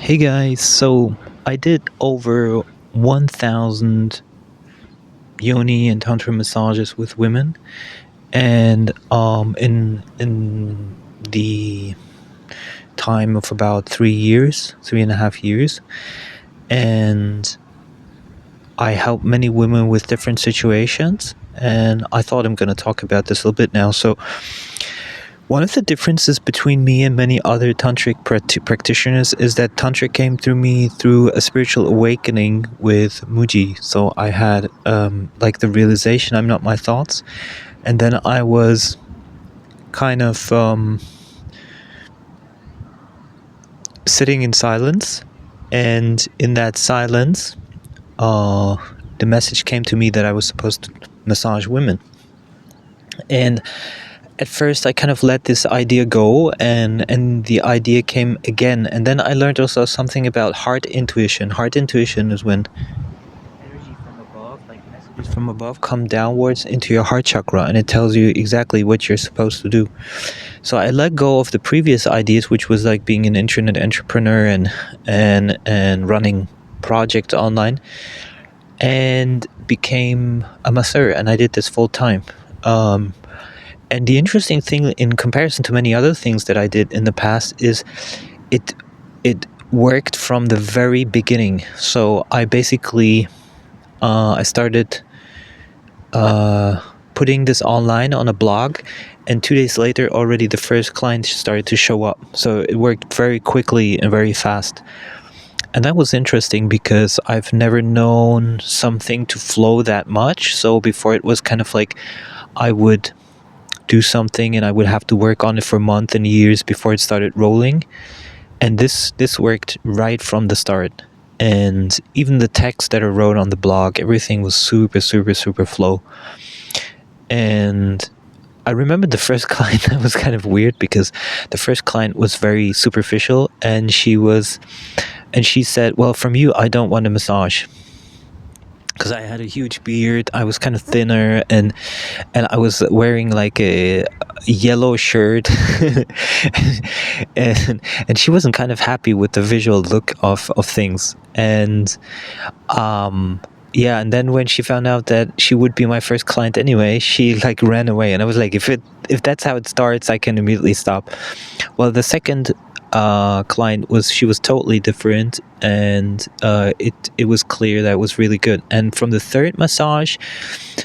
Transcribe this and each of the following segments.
Hey guys, so I did over 1,000 yoni and tantra massages with women, and in the time of about 3 years, 3.5 years, and I helped many women with different situations. And I thought I'm going to talk about this a little bit now. So one of the differences between me and many other tantric practitioners is that tantra came through me through a spiritual awakening with Muji. So I had like the realization I'm not my thoughts, and then I was kind of sitting in silence, and in that silence, the message came to me that I was supposed to massage women. And at first I kind of let this idea go, and the idea came again. And then I learned also something about heart intuition. Heart intuition is when energy from above, like messages from above, come downwards into your heart chakra, and it tells you exactly what you're supposed to do. So I let go of the previous ideas, which was like being an internet entrepreneur and running projects online, and became a masseur, and I did this full time. And the interesting thing, in comparison to many other things that I did in the past, is it worked from the very beginning. So I basically I started putting this online on a blog, and 2 days later already the first client started to show up. So it worked very quickly and very fast. And that was interesting because I've never known something to flow that much. So before, it was kind of like I would do something and I would have to work on it for months and years before it started rolling. And this worked right from the start. And even the text that I wrote on the blog, everything was super flow. And I remember the first client. That was kind of weird because the first client was very superficial, and she said, well, from you I don't want a massage, because I had a huge beard, I was kind of thinner, and I was wearing like a yellow shirt, and she wasn't kind of happy with the visual look of things. And yeah, and then when she found out that she would be my first client anyway, she like ran away, and I was like, if that's how it starts, I can immediately stop. Well, the second client was totally different, and it was clear that it was really good. And from the third massage,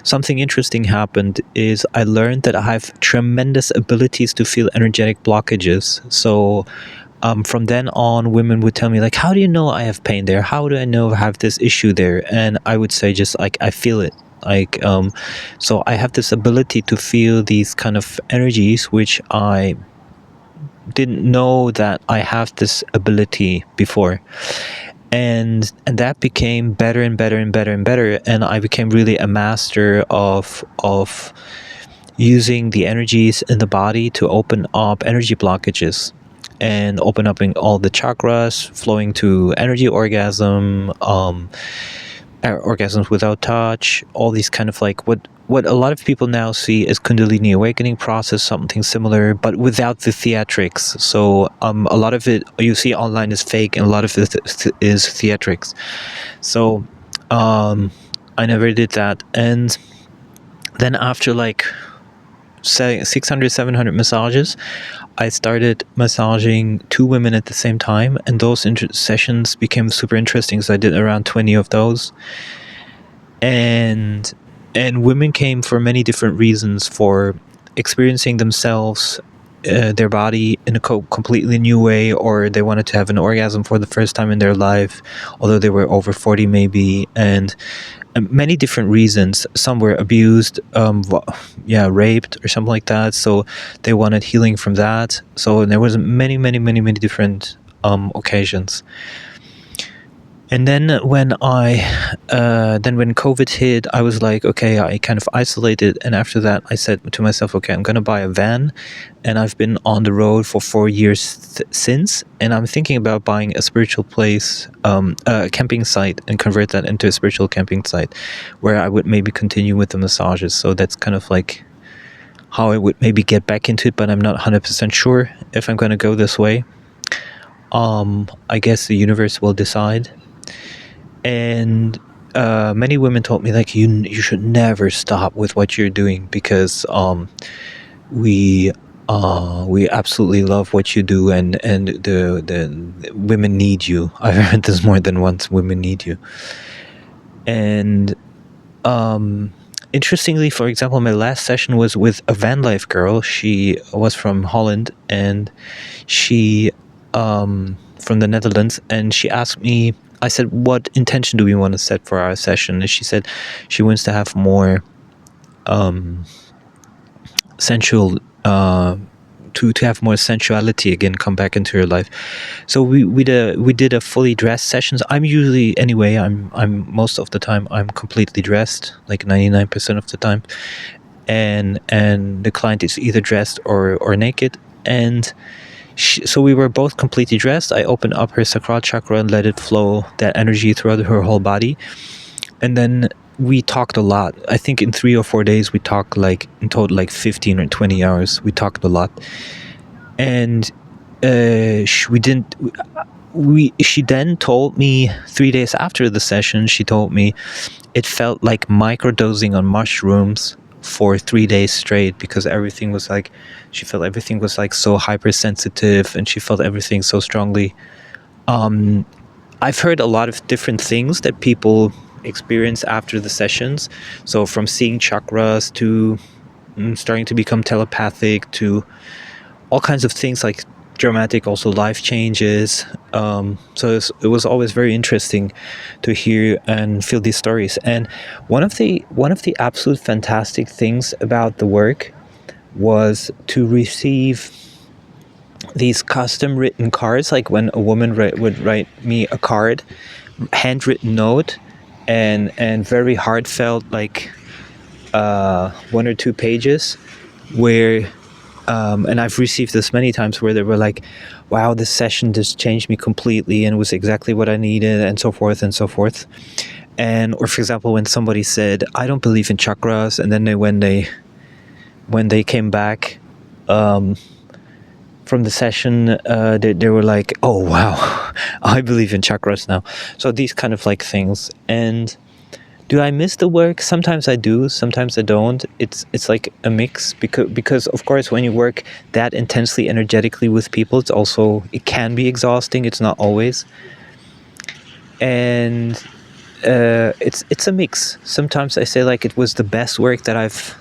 something interesting happened. Is I learned that I have tremendous abilities to feel energetic blockages. So from then on, women would tell me, like, how do you know I have pain there? How do I know I have this issue there? And I would say, just like, I feel it. Like, so I have this ability to feel these kind of energies, which I didn't know that I have this ability before. And that became better and better and better and better. And I became really a master of using the energies in the body to open up energy blockages and open up in all the chakras, flowing to energy orgasm, orgasms without touch, all these kind of like what a lot of people now see as Kundalini awakening process, something similar, but without the theatrics. So a lot of it you see online is fake, and a lot of it is theatrics. So I never did that. And then after like 600, 700 massages, I started massaging 2 women at the same time, and those sessions became super interesting. So I did around 20 of those, and women came for many different reasons: for experiencing themselves, their body in a completely new way, or they wanted to have an orgasm for the first time in their life, although they were over 40 maybe, and many different reasons. Some were abused, raped or something like that, so they wanted healing from that. So there was many different occasions. And then when when COVID hit, I was like, okay, I kind of isolated. And after that, I said to myself, okay, I'm going to buy a van. And I've been on the road for 4 years since. And I'm thinking about buying a spiritual place, a camping site, and convert that into a spiritual camping site where I would maybe continue with the massages. So that's kind of like how I would maybe get back into it, but I'm not 100% sure if I'm going to go this way. I guess the universe will decide. And many women told me like you should never stop with what you're doing because we we absolutely love what you do, and the women need you. I've heard this more than once. Women need you. And interestingly, for example, my last session was with a van life girl. She was from Holland, and she from the Netherlands, and she asked me, I said, what intention do we want to set for our session? And she said she wants to have more sensual, to have more sensuality again come back into her life. So we did a fully dressed sessions. I'm usually, anyway, I'm most of the time I'm completely dressed, like 99% of the time, and the client is either dressed or naked. And so we were both completely dressed. I opened up her sacral chakra and let it flow, that energy, throughout her whole body. And then we talked a lot. I think in 3 or 4 days we talked, like in total like 15 or 20 hours. We talked a lot. And she then told me 3 days after the session, she told me it felt like microdosing on mushrooms for 3 days straight, because everything was like, she felt everything was like so hypersensitive, and she felt everything so strongly. I've heard a lot of different things that people experience after the sessions. So from seeing chakras to starting to become telepathic to all kinds of things, like dramatic, also life changes. So it was always very interesting to hear and feel these stories. And one of the absolute fantastic things about the work was to receive these custom written cards, like when a woman would write me a card, handwritten note, and very heartfelt, like 1 or 2 pages, where and I've received this many times, where they were like, wow, this session just changed me completely and it was exactly what I needed, and so forth and so forth. And, or for example, when somebody said, I don't believe in chakras, and then when they came back from the session, they were like, oh wow, I believe in chakras now. So these kind of like things. And do I miss the work? Sometimes I do, sometimes I don't. It's like a mix, because of course when you work that intensely energetically with people, it can be exhausting. It's not always. And it's a mix. Sometimes I say like it was the best work that I've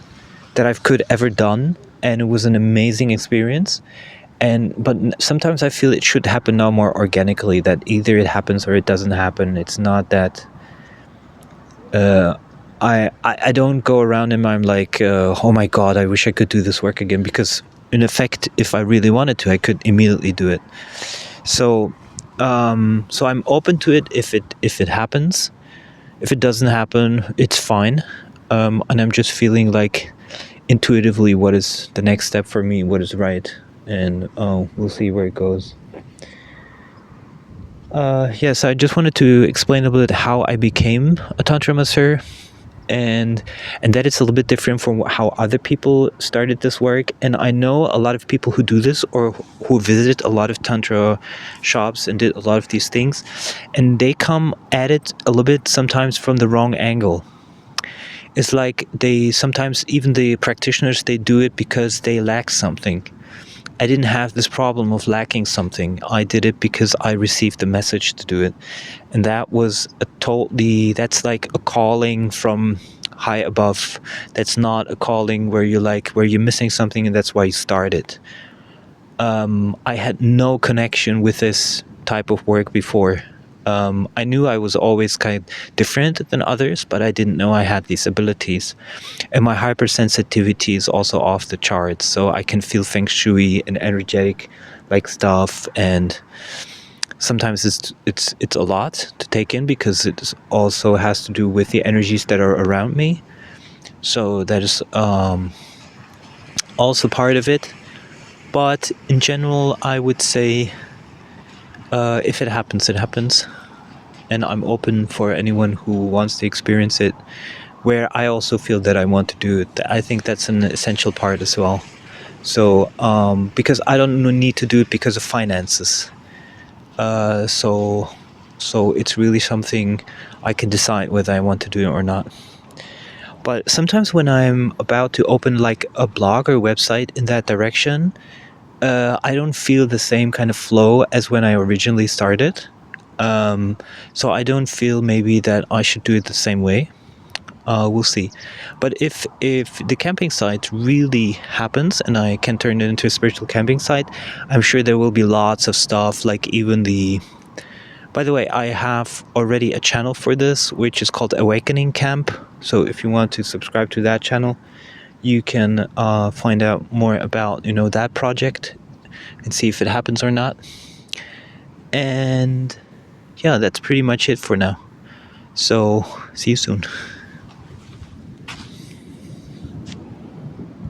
could ever done, and it was an amazing experience. But sometimes I feel it should happen now more organically, that either it happens or it doesn't happen. It's not that I don't go around and I'm like, oh my god, I wish I could do this work again, because in effect, if I really wanted to, I could immediately do it. So I'm open to it if it happens. If it doesn't happen, it's fine. And I'm just feeling like intuitively what is the next step for me, what is right, and we'll see where it goes. Yes, I just wanted to explain a bit how I became a Tantra masseur, and that it's a little bit different from how other people started this work. And I know a lot of people who do this, or who visited a lot of Tantra shops and did a lot of these things, and they come at it a little bit sometimes from the wrong angle. It's like they sometimes, even the practitioners, they do it because they lack something. I didn't have this problem of lacking something. I did it because I received the message to do it. And that was that's like a calling from high above. That's not a calling where you're missing something and that's why you started. I had no connection with this type of work before. I knew I was always kind of different than others, but I didn't know I had these abilities. And my hypersensitivity is also off the charts, so I can feel feng shui and energetic like stuff, and sometimes it's a lot to take in, because it also has to do with the energies that are around me. So that is also part of it. But in general, I would say if it happens, it happens. And I'm open for anyone who wants to experience it, where I also feel that I want to do it. I think that's an essential part as well. So, because I don't need to do it because of finances. So it's really something I can decide whether I want to do it or not. But sometimes when I'm about to open like a blog or website in that direction, I don't feel the same kind of flow as when I originally started. So I don't feel maybe that I should do it the same way. We'll see. But if the camping site really happens and I can turn it into a spiritual camping site, I'm sure there will be lots of stuff, like even the... By the way, I have already a channel for this, which is called Awakening Camp. So if you want to subscribe to that channel, you can find out more about, that project and see if it happens or not. And yeah, that's pretty much it for now. So see you soon.